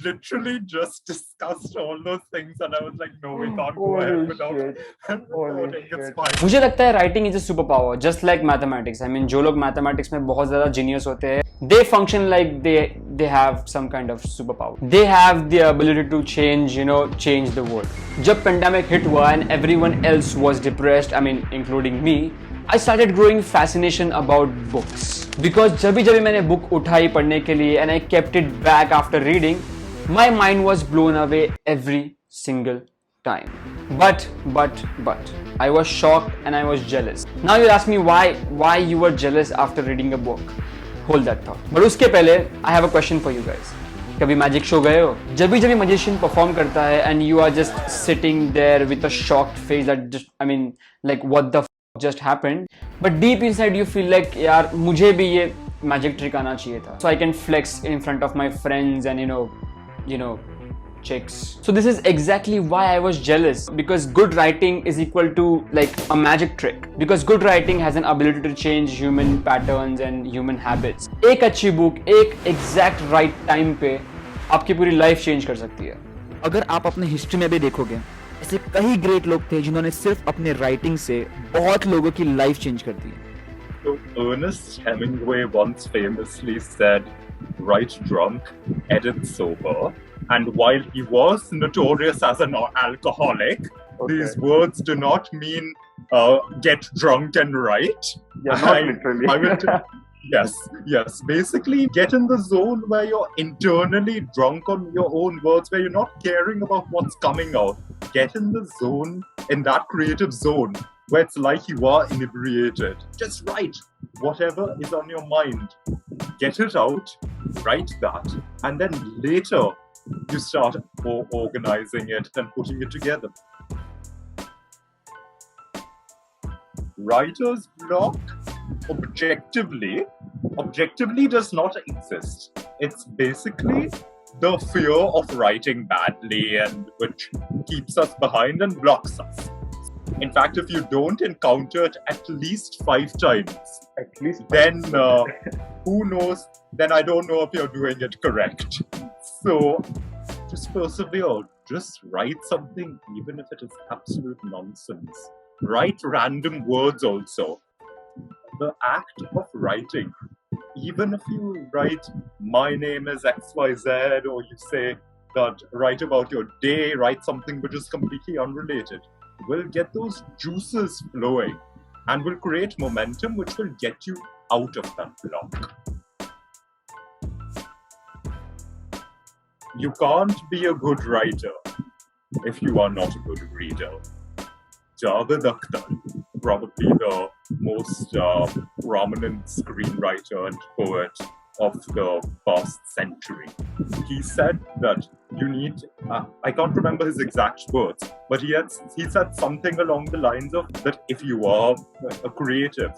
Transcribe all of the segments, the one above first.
literally just discussed all those things, and I was like, no, we can't go ahead without recording. It's fine. मुझे लगता है writing is a superpower, just like mathematics. I mean, जो लोग mathematics में बहुत ज़्यादा genius होते हैं, they function like they have some kind of superpower. They have the ability to change the world. जब pandemic hit हुआ and everyone else was depressed, I mean, including me, I started growing fascination about books. Because जब भी मैंने book उठाई पढ़ने के लिए and I kept it back after reading, my mind was blown away every single time. But I was shocked and I was jealous. Now you ask me why you were jealous after reading a book. Hold that thought. But उसके पहले I have a question for you guys. कभी magic show गए हो? जब भी magician perform करता है and you are just sitting there with a shocked face that just, I mean, like what the just happened, but deep inside you feel like यार मुझे भी ये magic trick आना चाहिए था, so I can flex in front of my friends and you know chicks. So this is exactly why I was jealous, because good writing is equal to like a magic trick, because good writing has an ability to change human patterns and human habits. एक अच्छी book एक exact right time पे आपकी पूरी life change कर सकती है. अगर आप अपने हिस्ट्री में भी देखोगे, ऐसे कई ग्रेट लोग थे जिन्होंने सिर्फ अपने राइटिंग से बहुत लोगों की लाइफ चेंज कर दी. So Ernest Hemingway once famously said, "Write drunk, edit sober." And while he was notorious as an alcoholic, these words do not mean get drunk and write. Yeah, not literally. Yes. Basically, get in the zone where you're internally drunk on your own words, where you're not caring about what's coming out. Get in the zone, in that creative zone, where it's like you are inebriated. Just write whatever is on your mind. Get it out, write that, and then later you start organizing it and putting it together. Writer's block, objectively does not exist. It's basically the fear of writing badly, and which keeps us behind and blocks us. In fact, if you don't encounter it at least 5 times, then who knows? Then I don't know if you're doing it correct. So just persevere. Just write something, even if it is absolute nonsense. Write random words also. The act of writing, even if you write, "My name is XYZ," or you say that, write about your day, write something which is completely unrelated, will get those juices flowing and will create momentum which will get you out of that block. You can't be a good writer if you are not a good reader. Javed Akhtar, probably the most prominent screenwriter and poet of the past century, he said that you need, I can't remember his exact words, but he said something along the lines of that if you are a creative,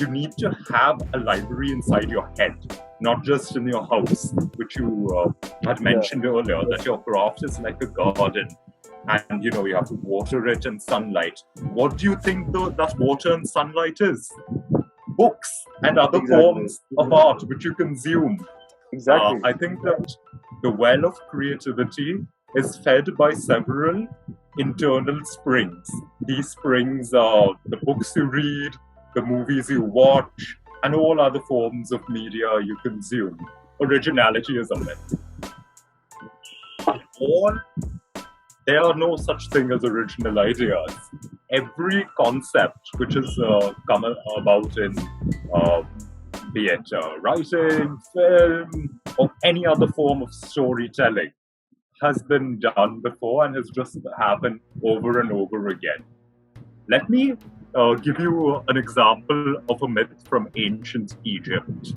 you need to have a library inside your head, not just in your house, which you had mentioned earlier, that your craft is like a garden, and you have to water it in sunlight. What do you think that water and sunlight is? Books and other forms of art which you consume. Exactly. I think that the well of creativity is fed by several internal springs. These springs are the books you read, the movies you watch, and all other forms of media you consume. Originality is a myth. There are no such thing as original ideas. Every concept which has come about in, be it writing, film, or any other form of storytelling, has been done before and has just happened over and over again. Let me give you an example of a myth from ancient Egypt.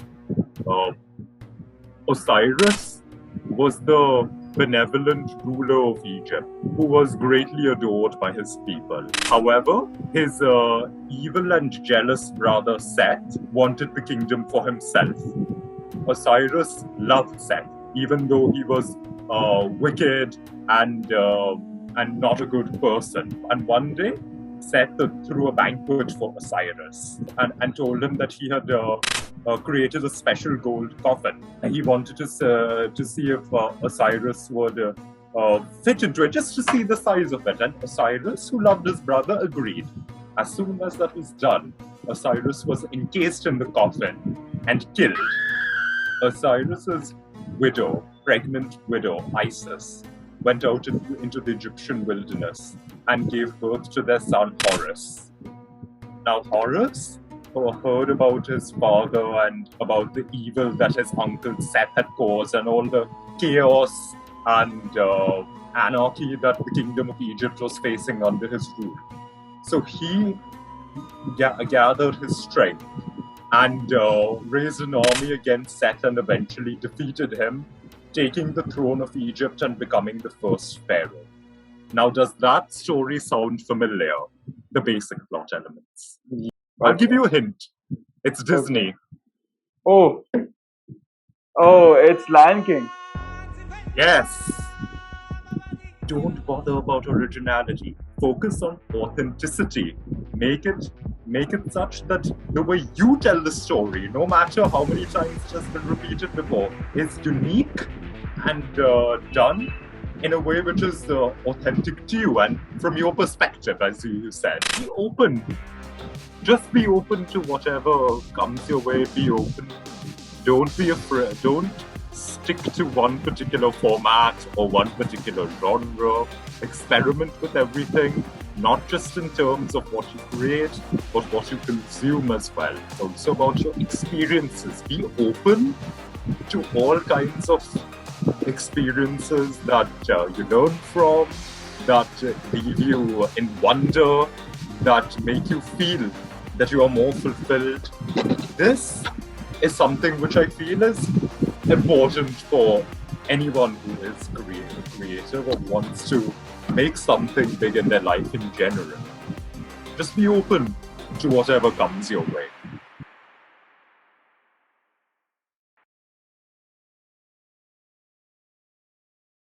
Osiris was the benevolent ruler of Egypt, who was greatly adored by his people. However, his evil and jealous brother Seth wanted the kingdom for himself. Osiris loved Seth, even though he was wicked and not a good person. And one day, Seth threw a banquet for Osiris and told him that he had created a special gold coffin. And he wanted to see if Osiris would fit into it, just to see the size of it. And Osiris, who loved his brother, agreed. As soon as that was done, Osiris was encased in the coffin and killed. Osiris's widow, pregnant widow, Isis, went out into the Egyptian wilderness and gave birth to their son Horus. Now Horus heard about his father and about the evil that his uncle Seth had caused and all the chaos and anarchy that the kingdom of Egypt was facing under his rule. So he gathered his strength and raised an army against Seth and eventually defeated him, taking the throne of Egypt and becoming the first pharaoh. Now, does that story sound familiar? The basic plot elements. I'll give you a hint. It's Disney. Oh, it's Lion King. Yes. Don't bother about originality. Focus on authenticity. Make it such that the way you tell the story, no matter how many times it has been repeated before, is unique and done in a way which is authentic to you and from your perspective, as you said. Be open. Just be open to whatever comes your way. Be open. Don't be afraid. Don't stick to one particular format or one particular genre. Experiment with everything, not just in terms of what you create, but what you consume as well. It's also about your experiences. Be open to all kinds of experiences that you learn from, that leave you in wonder, that make you feel that you are more fulfilled. This is something which I feel is important for anyone who is creative or wants to make something big in their life in general. Just be open to whatever comes your way.